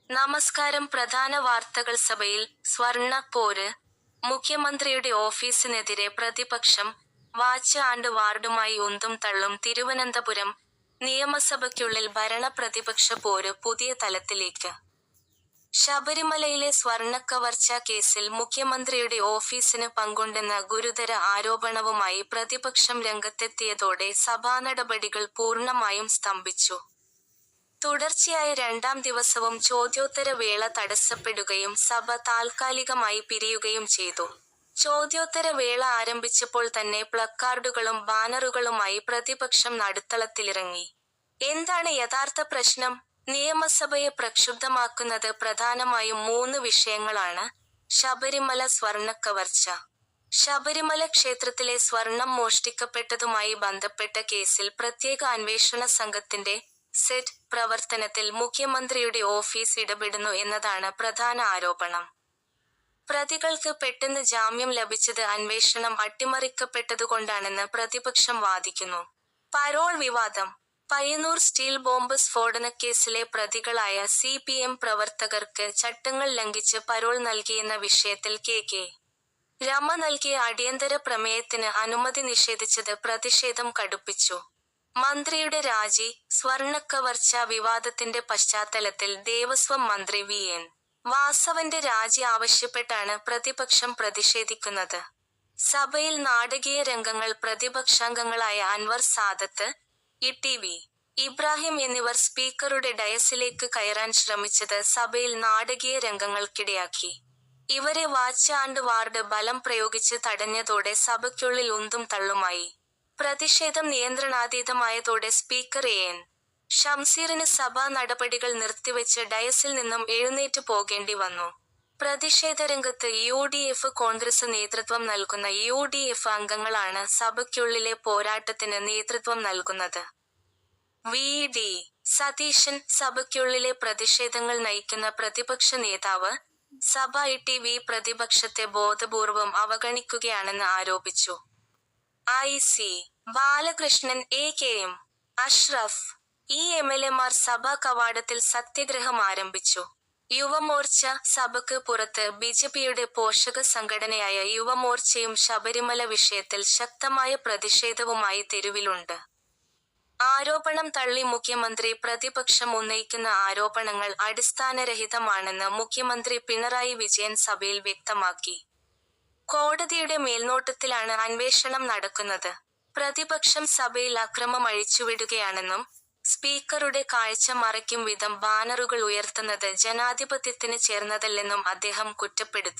നമസ്കാരം. പ്രധാന വാർത്തകൾ. സഭയിൽ സ്വർണ്ണ പോര്. മുഖ്യമന്ത്രിയുടെ ഓഫീസിനെതിരെ പ്രതിപക്ഷം. വാച്ച് ആൻഡ് വാർഡുമായി ഉന്തും തള്ളും. തിരുവനന്തപുരം നിയമസഭയ്ക്കുള്ളിൽ ഭരണ പ്രതിപക്ഷ പോര് പുതിയ തലത്തിലേക്ക്. ശബരിമലയിലെ സ്വർണ്ണക്കവർച്ചാ കേസിൽ മുഖ്യമന്ത്രിയുടെ ഓഫീസിന് പങ്കുണ്ടെന്ന ഗുരുതര ആരോപണവുമായി പ്രതിപക്ഷം രംഗത്തെത്തിയതോടെ സഭാനടപടികൾ പൂർണ്ണമായും സ്തംഭിച്ചു. തുടർച്ചയായ രണ്ടാം ദിവസവും ചോദ്യോത്തര വേള തടസ്സപ്പെടുകയും സഭ താൽക്കാലികമായി പിരിയുകയും ചെയ്തു. ചോദ്യോത്തര വേള ആരംഭിച്ചപ്പോൾ തന്നെ പ്ലക്കാർഡുകളും ബാനറുകളുമായി പ്രതിപക്ഷം നടുത്തളത്തിലിറങ്ങി. എന്താണ് യഥാർത്ഥ പ്രശ്നം? നിയമസഭയെ പ്രക്ഷുബ്ധമാക്കുന്നത് പ്രധാനമായും 3 വിഷയങ്ങളാണ്. ശബരിമല സ്വർണ്ണക്കവർച്ച. ശബരിമല ക്ഷേത്രത്തിലെ സ്വർണം മോഷ്ടിക്കപ്പെട്ടതുമായി ബന്ധപ്പെട്ട കേസിൽ പ്രത്യേക അന്വേഷണ സംഘത്തിന്റെ സെറ്റ് പ്രവർത്തനത്തിൽ മുഖ്യമന്ത്രിയുടെ ഓഫീസ് ഇടപെടുന്നു എന്നതാണ് പ്രധാന ആരോപണം. പ്രതികൾക്ക് പെട്ടെന്ന് ജാമ്യം ലഭിച്ചത് അന്വേഷണം അട്ടിമറിക്കപ്പെട്ടതുകൊണ്ടാണെന്ന് പ്രതിപക്ഷം വാദിക്കുന്നു. പരോൾ വിവാദം. പയ്യന്നൂർ സ്റ്റീൽ ബോംബ് സ്ഫോടനക്കേസിലെ പ്രതികളായ CPM പ്രവർത്തകർക്ക് ചട്ടങ്ങൾ ലംഘിച്ച് പരോൾ നൽകിയെന്ന വിഷയത്തിൽ കെ. രമ നൽകിയ അടിയന്തര പ്രമേയത്തിന് അനുമതി നിഷേധിച്ചത് പ്രതിഷേധം കടുപ്പിച്ചു. മന്ത്രിയുടെ രാജി. സ്വർണ്ണക്കവർച്ചാ വിവാദത്തിന്റെ പശ്ചാത്തലത്തിൽ ദേവസ്വം മന്ത്രി VN വാസവന്റെ രാജി ആവശ്യപ്പെട്ടാണ് പ്രതിപക്ഷം പ്രതിഷേധിക്കുന്നത്. സഭയിൽ നാടകീയ രംഗങ്ങൾ. പ്രതിപക്ഷാംഗങ്ങളായ അൻവർ സാദത്ത്, ETV ഇബ്രാഹിം എന്നിവർ സ്പീക്കറുടെ ഡയസിലേക്ക് കയറാൻ ശ്രമിച്ചത് സഭയിൽ നാടകീയ രംഗങ്ങൾക്കിടയാക്കി. ഇവരെ വാച്ച് ആൻഡ് വാർഡ് ബലം പ്രയോഗിച്ച് തടഞ്ഞതോടെ സഭയ്ക്കുള്ളിൽ ഉന്തും തള്ളുമായി. പ്രതിഷേധം നിയന്ത്രണാതീതമായതോടെ സ്പീക്കർ AN ഷംസീറിന് സഭാ നടപടികൾ നിർത്തിവെച്ച് ഡയസിൽ നിന്നും എഴുന്നേറ്റ് പോകേണ്ടി വന്നു. പ്രതിഷേധരംഗത്ത് UDF കോൺഗ്രസ് നേതൃത്വം നൽകുന്ന UDF അംഗങ്ങളാണ് സഭയ്ക്കുള്ളിലെ പോരാട്ടത്തിന് നേതൃത്വം നൽകുന്നത്. VD സതീശൻ സഭയ്ക്കുള്ളിലെ പ്രതിഷേധങ്ങൾ നയിക്കുന്ന പ്രതിപക്ഷ നേതാവ്. സഭ ETV പ്രതിപക്ഷത്തെ ബോധപൂർവം അവഗണിക്കുകയാണെന്ന് ആരോപിച്ചു. IC ബാലകൃഷ്ണൻ, AKM അഷ്റഫ്, MLAമാർ സഭാ കവാടത്തിൽ സത്യഗ്രഹം ആരംഭിച്ചു. യുവമോർച്ച. സഭയ്ക്ക് പുറത്ത് BJPയുടെ പോഷക സംഘടനയായ യുവമോർച്ചയും ശബരിമല വിഷയത്തിൽ ശക്തമായ പ്രതിഷേധവുമായി തെരുവിലുണ്ട്. ആരോപണം തള്ളി മുഖ്യമന്ത്രി. പ്രതിപക്ഷം ഉന്നയിക്കുന്ന ആരോപണങ്ങൾ അടിസ്ഥാനരഹിതമാണെന്ന് മുഖ്യമന്ത്രി പിണറായി വിജയൻ സഭയിൽ വ്യക്തമാക്കി. കോടതിയുടെ മേൽനോട്ടത്തിലാണ് അന്വേഷണം നടക്കുന്നത്. പ്രതിപക്ഷം സഭയിൽ അക്രമം അഴിച്ചുവിടുകയാണെന്നും സ്പീക്കറുടെ കാഴ്ച മറയ്ക്കും വിധം ബാനറുകൾ ഉയർത്തുന്നത് ജനാധിപത്യത്തിന് ചേർന്നതല്ലെന്നും അദ്ദേഹം കുറ്റപ്പെടുത്തി.